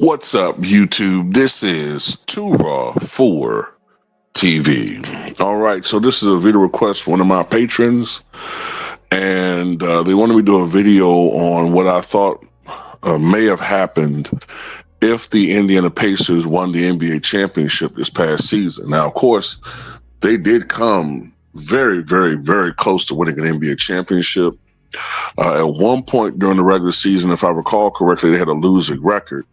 What's up, YouTube? This is Too Raw for TV. All right, so this is a video request for one of my patrons, and they wanted me to do a video on what I thought may have happened if the Indiana Pacers won the NBA championship this past season. Now, of course, they did come very, very, very close to winning an NBA championship. At one point during the regular season, if I recall correctly, they had a losing record.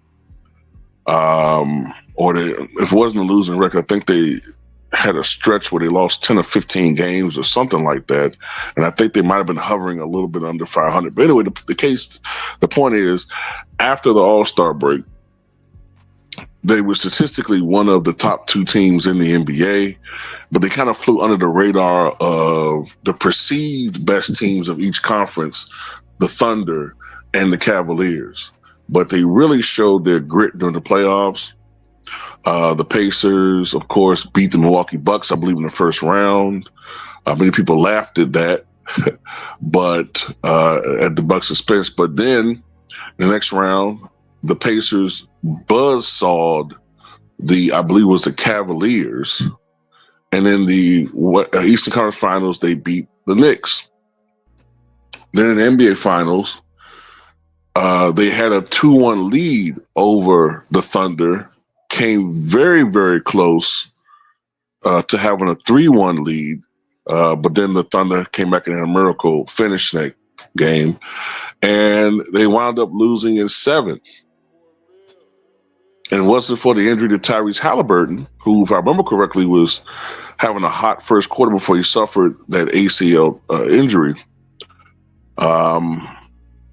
If it wasn't a losing record, I think they had a stretch where they lost 10 or 15 games or something like that. And I think they might have been hovering a little bit under 500. But anyway, the point is, after the All-Star break, they were statistically one of the top two teams in the NBA, but they kind of flew under the radar of the perceived best teams of each conference, the Thunder and the Cavaliers. But they really showed their grit during the playoffs. The Pacers, of course, beat the Milwaukee Bucks, I believe, in the first round. Many people laughed at that, but at the Bucks' expense. But then, the next round, the Pacers buzzsawed I believe it was the Cavaliers. And in the Eastern Conference Finals, they beat the Knicks. Then in the NBA Finals, they had a 2-1 lead over the Thunder, came very, very close to having a 3-1 lead, but then the Thunder came back and had a miracle finish that game, and they wound up losing in 7. And it wasn't for the injury to Tyrese Haliburton, who, if I remember correctly, was having a hot first quarter before he suffered that ACL injury.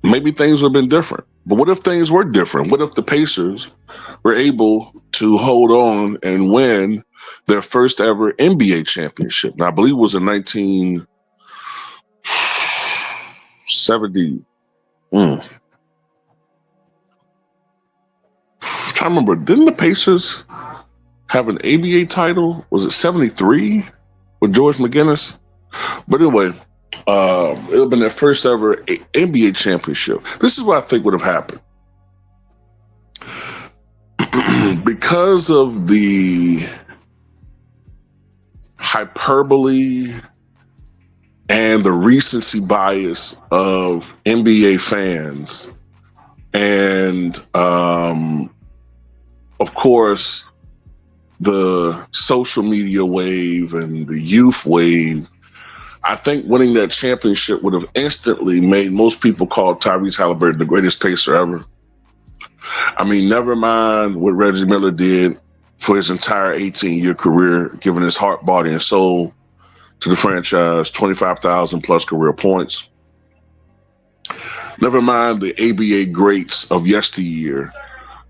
Maybe things would have been different. But what if things were different? What if the Pacers were able to hold on and win their first ever NBA championship? Now, I believe it was in 1970. I'm trying to remember. Didn't the Pacers have an ABA title? Was it 73 with George McGinnis? But anyway, it would have been their first ever NBA championship. This is what I think would have happened. Because of the hyperbole and the recency bias of NBA fans, and of course, the social media wave and the youth wave, I think winning that championship would have instantly made most people call Tyrese Haliburton the greatest Pacer ever. I mean, never mind what Reggie Miller did for his entire 18-year career, giving his heart, body, and soul to the franchise, 25,000 plus career points. Never mind the ABA greats of yesteryear,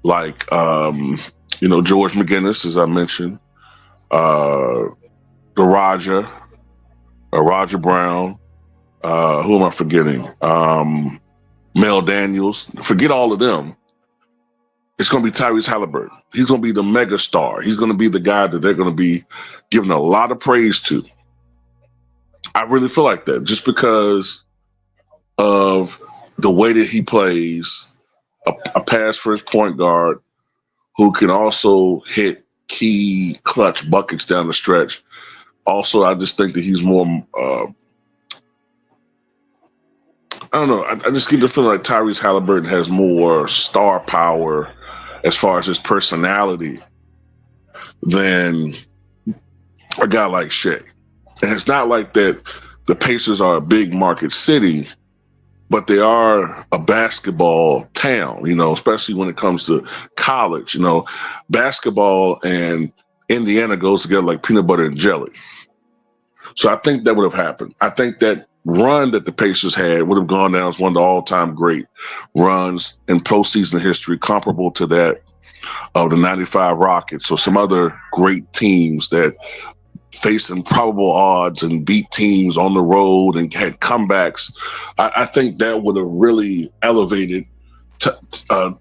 like George McGinnis, as I mentioned, the Roger Brown, who am I forgetting? Mel Daniels. Forget all of them. It's going to be Tyrese Haliburton. He's going to be the mega star. He's going to be the guy that they're going to be giving a lot of praise to. I really feel like that, just because of the way that he plays, a pass first point guard who can also hit key clutch buckets down the stretch. Also, I just think that he's more, I don't know, I just get the feeling like Tyrese Haliburton has more star power as far as his personality than a guy like Shea. And it's not like that the Pacers are a big market city, but they are a basketball town, especially when it comes to college. Basketball and Indiana goes together like peanut butter and jelly. So I think that would have happened. I think that run that the Pacers had would have gone down as one of the all-time great runs in postseason history, comparable to that of the 95 Rockets or some other great teams that faced improbable odds and beat teams on the road and had comebacks. I think that would have really elevated,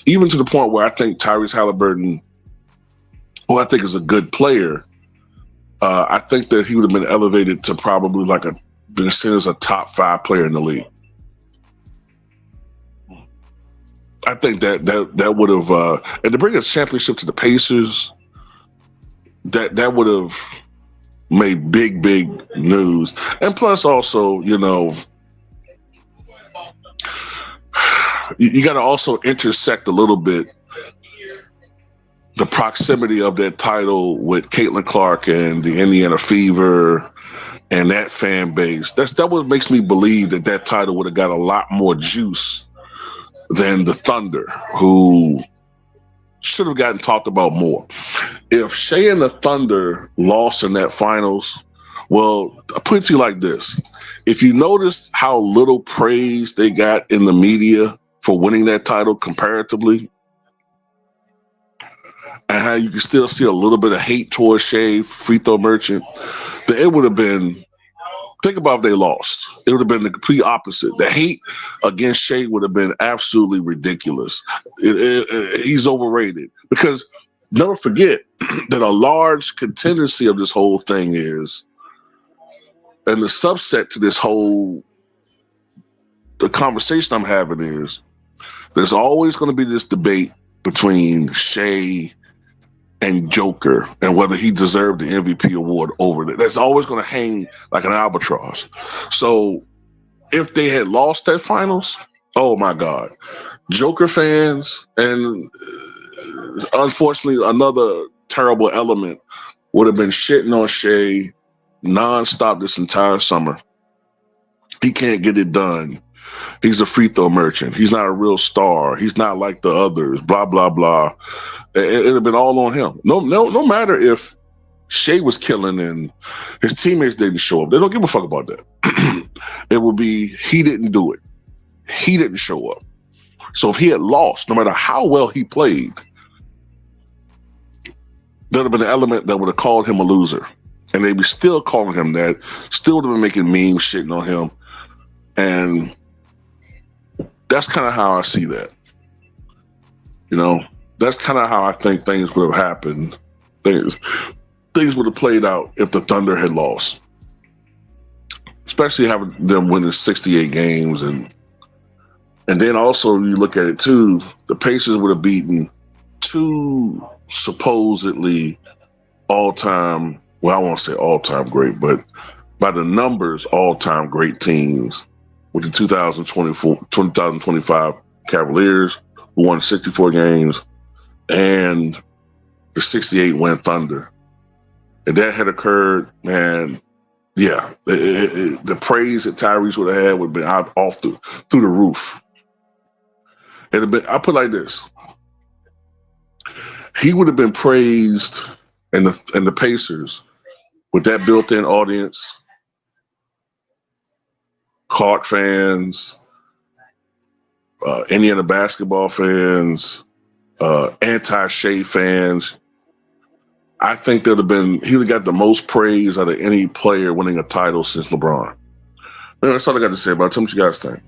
even to the point where I think Tyrese Haliburton, who I think is a good player, I think that he would have been elevated to probably been seen as a top 5 player in the league. I I think that would have, and to bring a championship to the Pacers, that would have made big news. And plus, also, you got to also intersect a little bit the proximity of that title with Caitlin Clark and the Indiana Fever and that fan base. That what makes me believe that title would have got a lot more juice than the Thunder, who should have gotten talked about more. If Shea and the Thunder lost in that finals, well, I put it to you like this. If you notice how little praise they got in the media for winning that title comparatively, and how you can still see a little bit of hate towards Shea, free throw merchant, then it would have been, think about if they lost. It would have been the complete opposite. The hate against Shea would have been absolutely ridiculous. He's overrated. Because never forget that a large contingency of this whole thing is, and the subset to the conversation I'm having is, there's always going to be this debate between Shea and Joker and whether he deserved the MVP award over it. That's always going to hang like an albatross. So if they had lost that finals, oh my God, Joker fans and unfortunately another terrible element would have been shitting on Shea nonstop this entire summer. He can't get it done. He's a free throw merchant. He's not a real star. He's not like the others. Blah blah blah. It'd have been all on him. No matter if Shea was killing and his teammates didn't show up. They don't give a fuck about that. It would be he didn't do it. He didn't show up. So if he had lost, no matter how well he played, there'd have been an element that would have called him a loser. And they'd be still calling him that, still would have been making memes shitting on him. And that's kind of how I see that. That's kind of how I think things would have happened. Things would have played out if the Thunder had lost. Especially having them winning 68 games. And then also you look at it too, the Pacers would have beaten two supposedly all-time, well, I won't say all-time great, but by the numbers, all-time great teams with the 2025 Cavaliers, who won 64 games, and the 68-win Thunder. If that had occurred, man, yeah, the praise that Tyrese would have had would have been through the roof. I put it like this. He would have been praised, and the Pacers, with that built-in audience, Clark fans, Indiana basketball fans, anti-Shea fans. I think he would have got the most praise out of any player winning a title since LeBron. That's all I got to say about it. Tell me what you guys think.